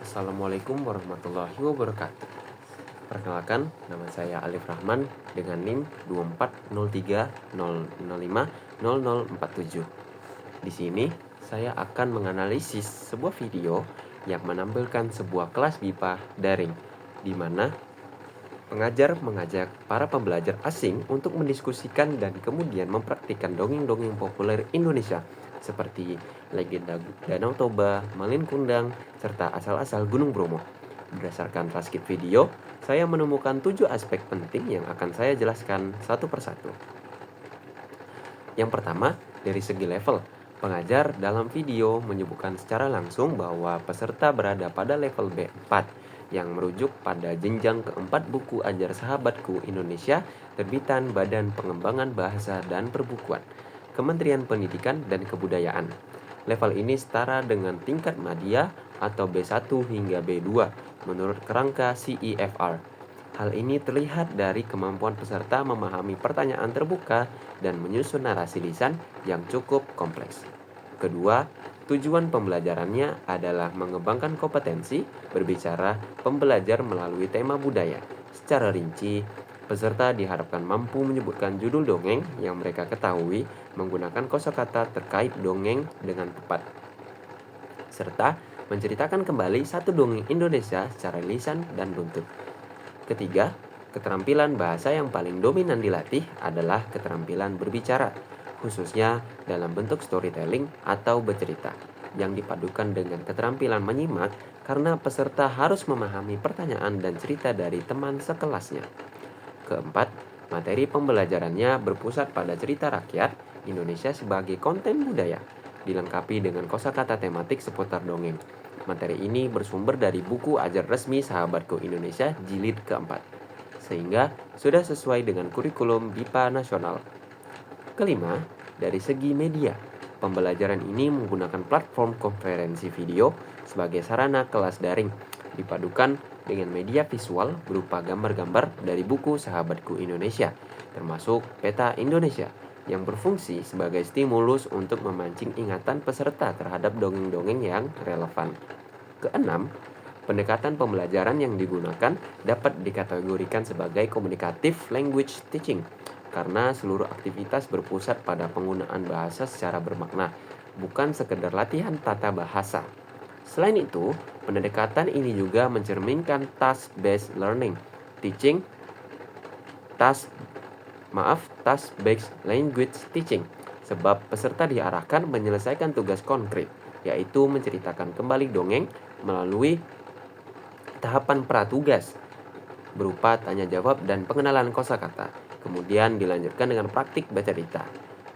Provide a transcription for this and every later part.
Assalamualaikum warahmatullahi wabarakatuh. Perkenalkan, nama saya Alif Rahman dengan NIM 24030050047. Di sini saya akan menganalisis sebuah video yang menampilkan sebuah kelas BIPA daring, di mana pengajar mengajak para pembelajar asing untuk mendiskusikan dan kemudian mempraktikkan dongeng-dongeng populer Indonesia seperti legenda Danau Toba, Malin Kundang, serta asal-asal Gunung Bromo. Berdasarkan transkrip video, saya menemukan 7 aspek penting yang akan saya jelaskan satu persatu. Yang pertama, dari segi level. Pengajar dalam video menyebutkan secara langsung bahwa peserta berada pada level B4 yang merujuk pada jenjang keempat buku ajar Sahabatku Indonesia terbitan Badan Pengembangan Bahasa dan Perbukuan, Kementerian Pendidikan dan Kebudayaan. Level ini setara dengan tingkat madya atau B1 hingga B2 menurut kerangka CEFR. Hal ini terlihat dari kemampuan peserta memahami pertanyaan terbuka dan menyusun narasi lisan yang cukup kompleks. Kedua, tujuan pembelajarannya adalah mengembangkan kompetensi berbicara pembelajar melalui tema budaya. Secara rinci, peserta diharapkan mampu menyebutkan judul dongeng yang mereka ketahui menggunakan kosakata terkait dongeng dengan tepat, serta menceritakan kembali satu dongeng Indonesia secara lisan dan buntut. Ketiga, keterampilan bahasa yang paling dominan dilatih adalah keterampilan berbicara, khususnya dalam bentuk storytelling atau bercerita, yang dipadukan dengan keterampilan menyimak karena peserta harus memahami pertanyaan dan cerita dari teman sekelasnya. Keempat, materi pembelajarannya berpusat pada cerita rakyat Indonesia sebagai konten budaya, dilengkapi dengan kosakata tematik seputar dongeng. Materi ini bersumber dari buku ajar resmi Sahabatku Indonesia jilid keempat, sehingga sudah sesuai dengan kurikulum BIPA nasional. Kelima, dari segi media, pembelajaran ini menggunakan platform konferensi video sebagai sarana kelas daring, dipadukan dengan media visual berupa gambar-gambar dari buku Sahabatku Indonesia, termasuk peta Indonesia, yang berfungsi sebagai stimulus untuk memancing ingatan peserta terhadap dongeng-dongeng yang relevan. Keenam, pendekatan pembelajaran yang digunakan dapat dikategorikan sebagai communicative language teaching, karena seluruh aktivitas berpusat pada penggunaan bahasa secara bermakna, bukan sekedar latihan tata bahasa. Selain itu, pendekatan ini juga mencerminkan task-based learning, teaching, task-based language teaching, sebab peserta diarahkan menyelesaikan tugas konkret, yaitu menceritakan kembali dongeng melalui tahapan pratugas berupa tanya jawab dan pengenalan kosakata, kemudian dilanjutkan dengan praktik bercerita.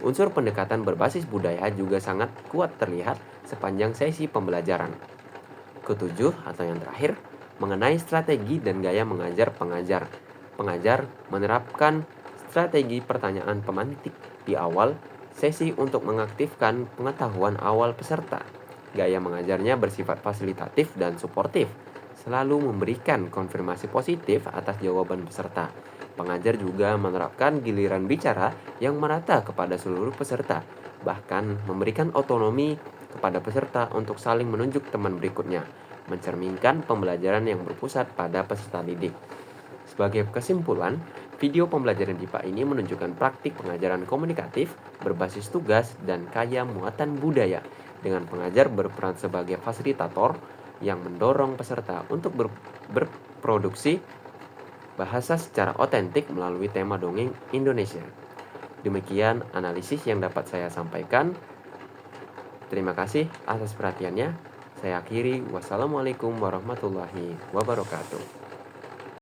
Unsur pendekatan berbasis budaya juga sangat kuat terlihat sepanjang sesi pembelajaran. Ketujuh atau yang terakhir, mengenai strategi dan gaya mengajar pengajar. Pengajar menerapkan strategi pertanyaan pemantik di awal sesi untuk mengaktifkan pengetahuan awal peserta. Gaya mengajarnya bersifat fasilitatif dan suportif, selalu memberikan konfirmasi positif atas jawaban peserta. Pengajar juga menerapkan giliran bicara yang merata kepada seluruh peserta, bahkan memberikan otonomi kepada peserta untuk saling menunjuk teman berikutnya, mencerminkan pembelajaran yang berpusat pada peserta didik. Sebagai kesimpulan, video pembelajaran BIPA ini menunjukkan praktik pengajaran komunikatif berbasis tugas dan kaya muatan budaya, dengan pengajar berperan sebagai fasilitator yang mendorong peserta untuk berproduksi bahasa secara otentik melalui tema dongeng Indonesia. Demikian analisis yang dapat saya sampaikan. Terima kasih atas perhatiannya. Saya akhiri. Wassalamualaikum warahmatullahi wabarakatuh.